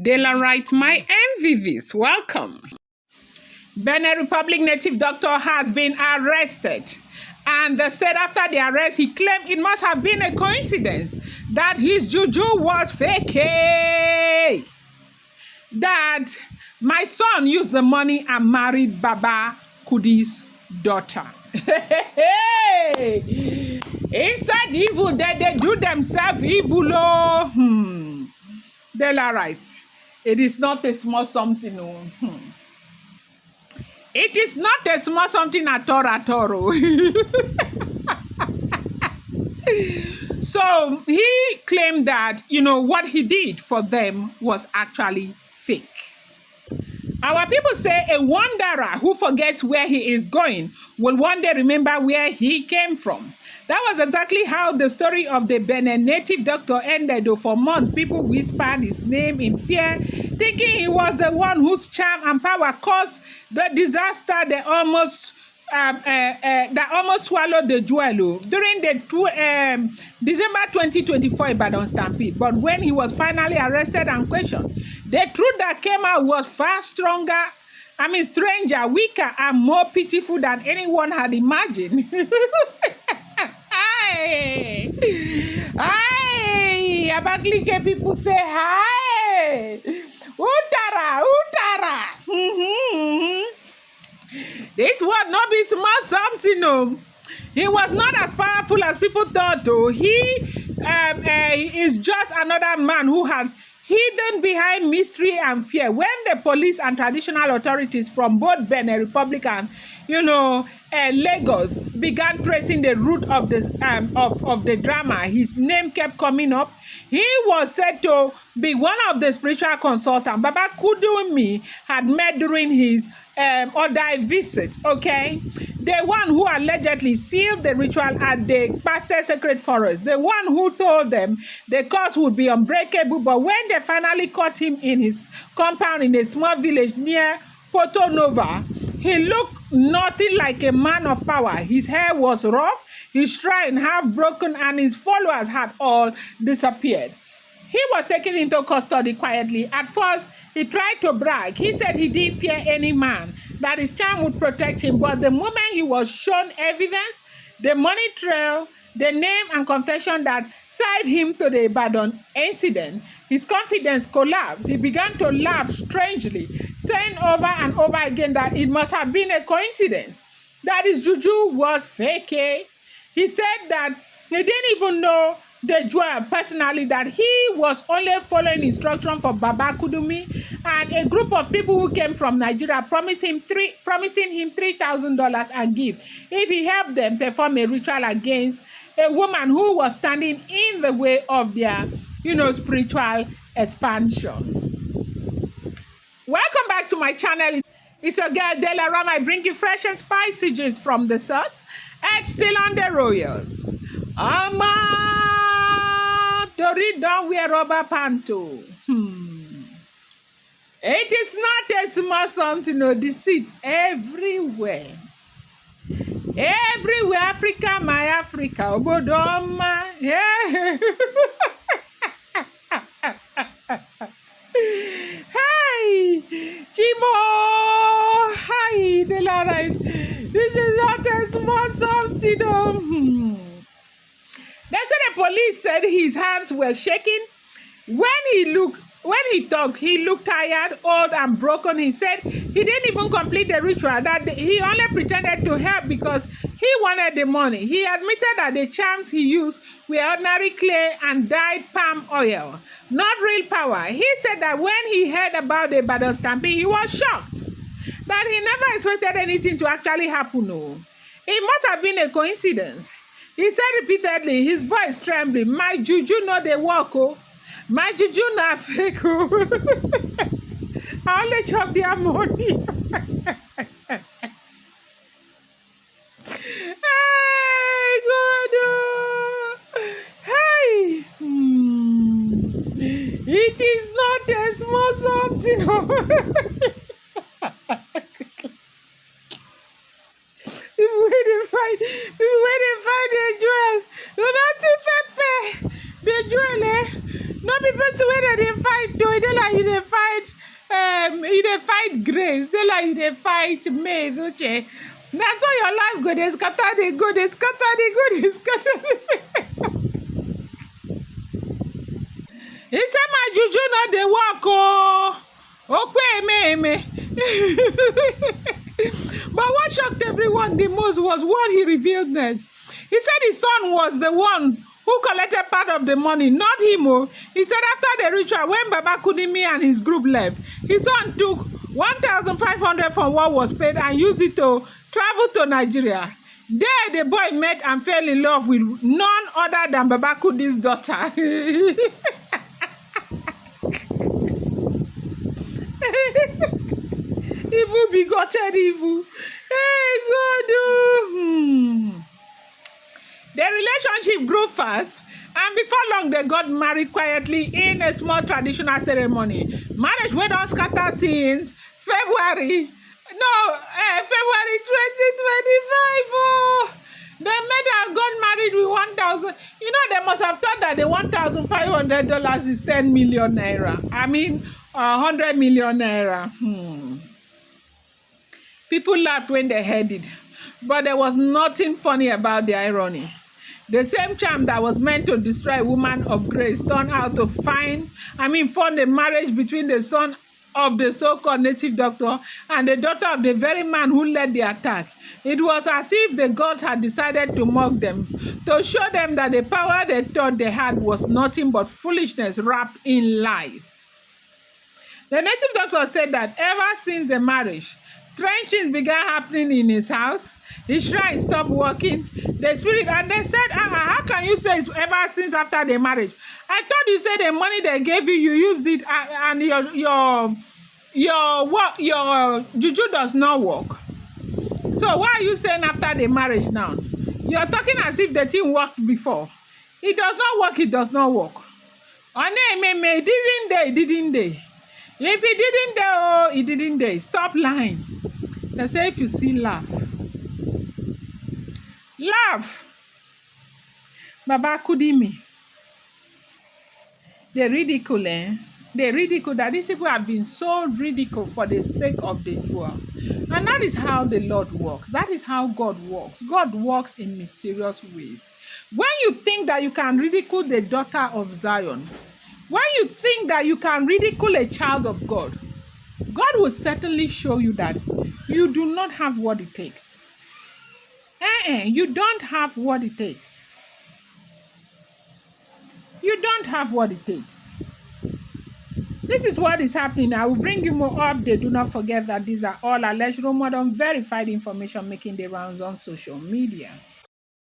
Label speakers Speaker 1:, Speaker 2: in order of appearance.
Speaker 1: Daylight, my MVVs, welcome. Benin Republic native doctor has been arrested. And they said after the arrest, he claimed it must have been a coincidence that his JuJu was fake. That my son used the money and married Baba Kudis' daughter. Inside evil, they do themselves evil. Oh. They're right. It is not a small something. Oh. It is not a small something at all. Oh. So he claimed that, what he did for them was actually fake. Our people say a wanderer who forgets where he is going will one day remember where he came from. That was exactly how the story of the Benin native doctor ended. Though for months, people whispered his name in fear, thinking he was the one whose charm and power caused the disaster that almost swallowed the jewel during the December 2024 Ibadan Stampede. But when he was finally arrested and questioned, the truth that came out was far stranger, weaker, and more pitiful than anyone had imagined. Hi! Abaklike people say hi! Utara! This was not be small something, no. He was not as powerful as people thought, though. He is just another man who had hidden behind mystery and fear. When the police and traditional authorities from both Benin Republic and, Lagos began tracing the root of the drama, his name kept coming up. He was said to be one of the spiritual consultants Baba Kudumi had met during his other visit, okay? The one who allegedly sealed the ritual at the Pase Sacred Forest. The one who told them the curse would be unbreakable. But when they finally caught him in his compound in a small village near Porto Nova, he looked nothing like a man of power. His hair was rough, his shrine half broken, and his followers had all disappeared. He was taken into custody quietly. At first, he tried to brag. He said he didn't fear any man, that his charm would protect him. But the moment he was shown evidence, the money trail, the name and confession that tied him to the Ibadan incident, his confidence collapsed. He began to laugh strangely, saying over and over again that it must have been a coincidence, that his JuJu was fake. He said that he didn't even know the jewel personally, that he was only following instruction for Baba Kudumi and a group of people who came from Nigeria promising him $3,000 and give if he helped them perform a ritual against a woman who was standing in the way of their, spiritual expansion. Welcome back to my channel. It's your girl Dela Ram. I bring you fresh and spicy gist from the source. And still on the royals. Dori don't wear rubber panto. It is not a small something, deceit everywhere. Everywhere, Africa, my Africa, Obodoma. Yeah. Hi, Chimo. Hi, Dela. This is not a small something. They said the police said his hands were shaking. When he talked, he looked tired, old, and broken. He said he didn't even complete the ritual, that he only pretended to help because he wanted the money. He admitted that the charms he used were ordinary clay and dyed palm oil, not real power. He said that when he heard about the Ibadan Stampede, he was shocked, that he never expected anything to actually happen. No. It must have been a coincidence. He said repeatedly, his voice trembling, my JuJu no dey work, oh. My JuJu na fake, oh. I only chop their money. Hey, God, oh. Hey. It is not a small something, oh. People when they find the jewel, do not see Pepe. The jewel, no be person when they fight, do it like you dey fight you dey fight grace, dey like you dey fight maize, Uche. Na so your life go dey scatter, dey go, dey scatter, dey go, dey scatter. He say my juju no dey work oh. Okwe But what shocked everyone the most was what he revealed next. He said his son was the one who collected part of the money, not him. Oh. He said after the ritual, when Baba Kudimi and his group left, his son took 1,500 from what was paid and used it to travel to Nigeria. There, the boy met and fell in love with none other than Baba Kudi's daughter. Evil begotten evil. Hey, God. The relationship grew fast, and before long, they got married quietly in a small traditional ceremony. Marriage went on scatter since February 2025. Oh. They met and got married with 1,000. You know, they must have thought that the $1,500 is 10 million naira. I mean, 100 million naira. People laughed when they heard it, but there was nothing funny about the irony. The same charm that was meant to destroy a woman of grace turned out to fund a marriage between the son of the so-called native doctor and the daughter of the very man who led the attack. It was as if the gods had decided to mock them, to show them that the power they thought they had was nothing but foolishness wrapped in lies. The native doctor said that ever since the marriage, strange things began happening in his house. The shrine stopped working. The spirit, and they said, how can you say it's ever since after the marriage? I thought you said the money they gave you, you used it, and your juju does not work. So why are you saying after the marriage now? You're talking as if the thing worked before. It does not work, it does not work. It didn't they? If it didn't they, oh, it didn't they. Stop lying. They say if you see, laugh. Laugh. Baba Kudimi. They ridicule, They ridicule that these people have been so ridiculed for the sake of the jewel. And that is how the Lord works. That is how God works. God works in mysterious ways. When you think that you can ridicule the daughter of Zion, when you think that you can ridicule a child of God, God will certainly show you that you do not have what it takes. You don't have what it takes. You don't have what it takes. This is what is happening. I will bring you more updates. Do not forget that these are all alleged, rumored, unverified information making the rounds on social media.